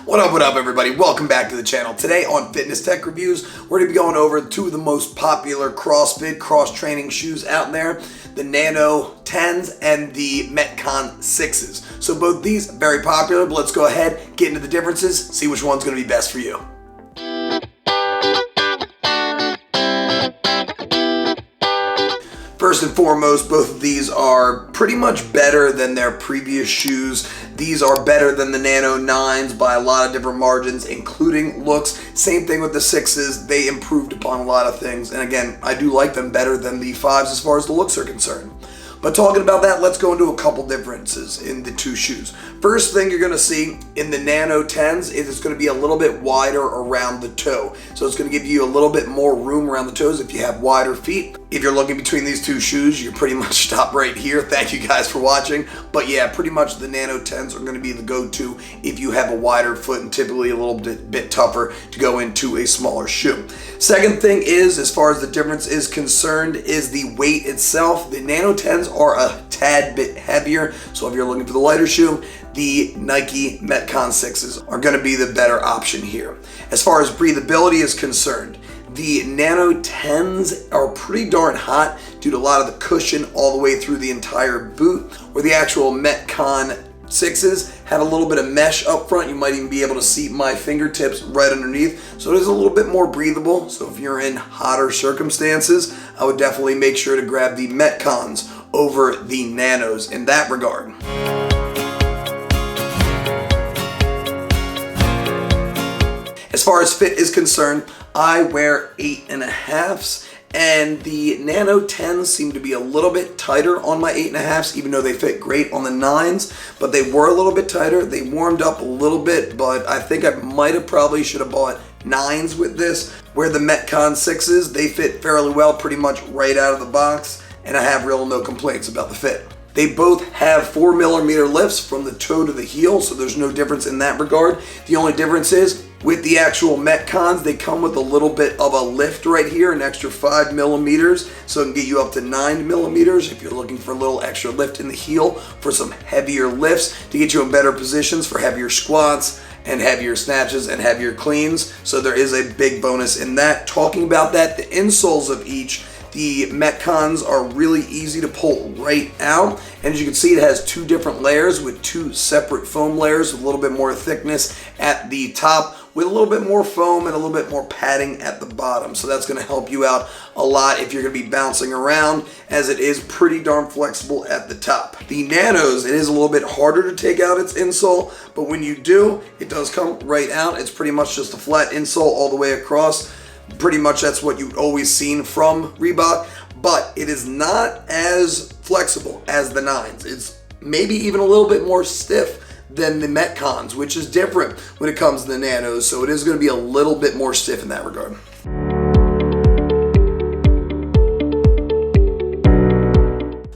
What up everybody? Welcome back to the channel. Today on Fitness Tech Reviews, we're going to be going over two of the most popular CrossFit cross-training shoes out there, the Nano 10s and the Metcon 6s. So both these very popular, but let's go ahead, get into the differences, see which one's going to be best for you. First and foremost, both of these are pretty much better than their previous shoes. These are better than the Nano 9s by a lot of different margins, including looks. Same thing with the 6s. They improved upon a lot of things. And again, I do like them better than the 5s as far as the looks are concerned. But talking about that, let's go into a couple differences in the two shoes. First thing you're going to see in the Nano 10s is it's going to be a little bit wider around the toe. So it's going to give you a little bit more room around the toes if you have wider feet. If you're looking between these two shoes, you pretty much stop right here. Thank you guys for watching. But yeah, pretty much the Nano 10s are going to be the go-to if you have a wider foot and typically a little bit tougher to go into a smaller shoe. Second thing is, as far as the difference is concerned, is the weight itself. The Nano 10s are a tad bit heavier. So if you're looking for the lighter shoe, the Nike Metcon 6s are going to be the better option here. As far as breathability is concerned, the Nano 10s are pretty darn hot due to a lot of the cushion all the way through the entire boot, where the actual Metcon 6s have a little bit of mesh up front. You might even be able to see my fingertips right underneath. So it is a little bit more breathable. So if you're in hotter circumstances, I would definitely make sure to grab the Metcons over the Nanos in that regard. As far as fit is concerned, I wear 8.5s, and the Nano 10s seem to be a little bit tighter on my 8.5s, even though they fit great on the 9s, but they were a little bit tighter. They warmed up a little bit, but I think I probably should have bought 9s with this, where the Metcon 6s, they fit fairly well pretty much right out of the box, and I have no complaints about the fit. They both have 4mm lifts from the toe to the heel, so there's no difference in that regard. The only difference is, with the actual Metcons, they come with a little bit of a lift right here, an extra 5mm, so it can get you up to 9mm if you're looking for a little extra lift in the heel for some heavier lifts to get you in better positions for heavier squats and heavier snatches and heavier cleans. So there is a big bonus in that. Talking about that, the insoles of each, the Metcons are really easy to pull right out, and as you can see, it has two different layers with two separate foam layers with a little bit more thickness at the top, with a little bit more foam and a little bit more padding at the bottom. So that's going to help you out a lot if you're going to be bouncing around, as it is pretty darn flexible at the top. The Nanos, it is a little bit harder to take out its insole, but when you do, it does come right out. It's pretty much just a flat insole all the way across. Pretty much that's what you've always seen from Reebok, but it is not as flexible as the 9s. It's maybe even a little bit more stiff than the Metcons, which is different when it comes to the Nanos, so it is going to be a little bit more stiff in that regard.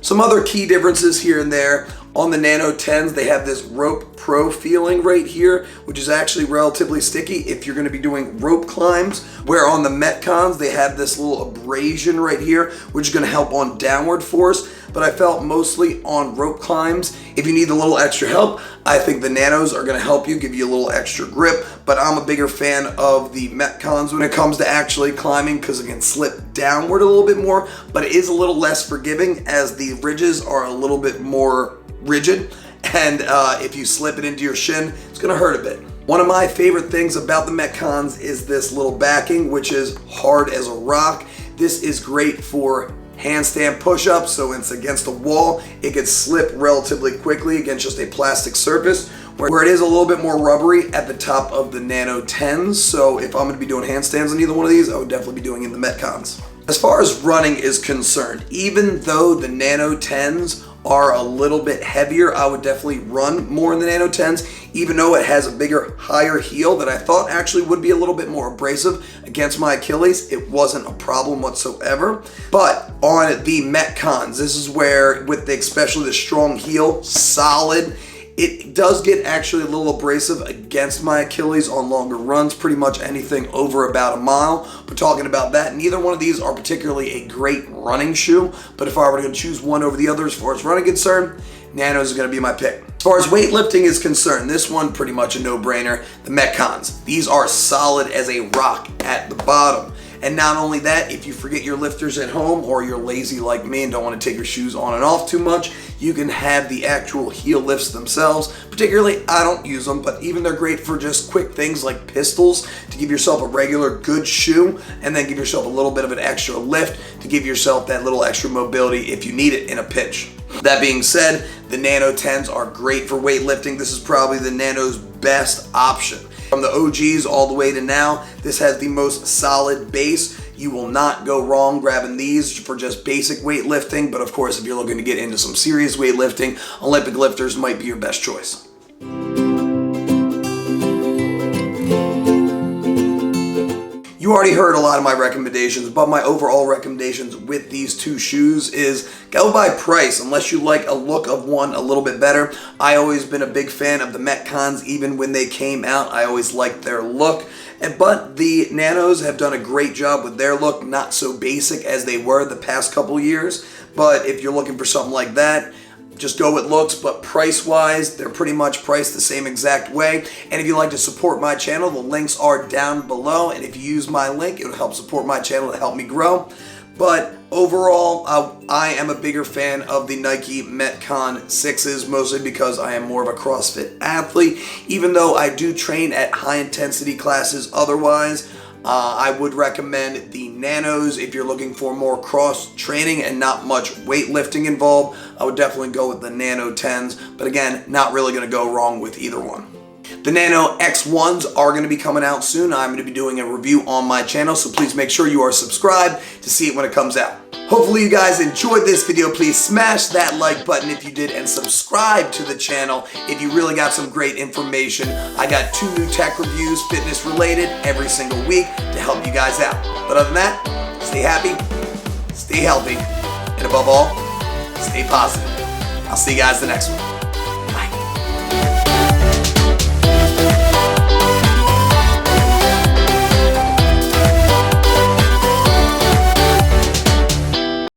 Some other key differences here and there. On the Nano 10s, they have this Rope Pro feeling right here, which is actually relatively sticky if you're going to be doing rope climbs, where on the Metcons, they have this little abrasion right here, which is going to help on downward force. But I felt mostly on rope climbs, if you need a little extra help, I think the Nanos are going to help you, give you a little extra grip. But I'm a bigger fan of the Metcons when it comes to actually climbing, because it can slip downward a little bit more, but it is a little less forgiving as the ridges are a little bit more rigid, and if you slip it into your shin, it's going to hurt a bit. One of my favorite things about the Metcons is this little backing, which is hard as a rock. This is great for handstand push-ups, so it's against a wall. It could slip relatively quickly against just a plastic surface, where it is a little bit more rubbery at the top of the Nano 10s. So if I'm going to be doing handstands on either one of these, I would definitely be doing in the Metcons. As far as running is concerned, even though the Nano 10s are a little bit heavier, I would definitely run more in the Nano 10s, even though it has a bigger, higher heel that I thought actually would be a little bit more abrasive against my Achilles. It wasn't a problem whatsoever. But on the Metcons, this is where, with especially the strong heel, solid, It does get actually a little abrasive against my Achilles on longer runs, pretty much anything over about a mile. We're talking about that. Neither one of these are particularly a great running shoe, but if I were to choose one over the other as far as running concerned, Nanos is going to be my pick. As far as weightlifting is concerned, this one pretty much a no-brainer. The Metcons. These are solid as a rock at the bottom. And not only that, if you forget your lifters at home or you're lazy like me and don't want to take your shoes on and off too much, you can have the actual heel lifts themselves. Particularly, I don't use them, but even they're great for just quick things like pistols to give yourself a regular good shoe and then give yourself a little bit of an extra lift to give yourself that little extra mobility if you need it in a pinch. That being said, the Nano 10s are great for weightlifting. This is probably the Nano's best option. From the OGs all the way to now, this has the most solid base. You will not go wrong grabbing these for just basic weightlifting, but of course, if you're looking to get into some serious weightlifting, Olympic lifters might be your best choice. You already heard a lot of my recommendations, but my overall recommendations with these two shoes is go by price unless you like a look of one a little bit better. I always been a big fan of the Metcons. Even when they came out, I always liked their look. But the Nanos have done a great job with their look, not so basic as they were the past couple years. But if you're looking for something like that, just go with looks, but price-wise, they're pretty much priced the same exact way. And if you'd like to support my channel, the links are down below. And if you use my link, it'll help support my channel to help me grow. But overall, I am a bigger fan of the Nike Metcon 6s, mostly because I am more of a CrossFit athlete. Even though I do train at high-intensity classes otherwise, I would recommend the Nanos if you're looking for more cross training and not much weightlifting involved. I would definitely go with the Nano 10s, but again, not really going to go wrong with either one. The Nano X1s are going to be coming out soon. I'm going to be doing a review on my channel, so please make sure you are subscribed to see it when it comes out. Hopefully you guys enjoyed this video. Please smash that like button if you did and subscribe to the channel if you really got some great information. I got 2 new tech reviews, fitness related, every single week to help you guys out. But other than that, stay happy, stay healthy, and above all, stay positive. I'll see you guys the next one.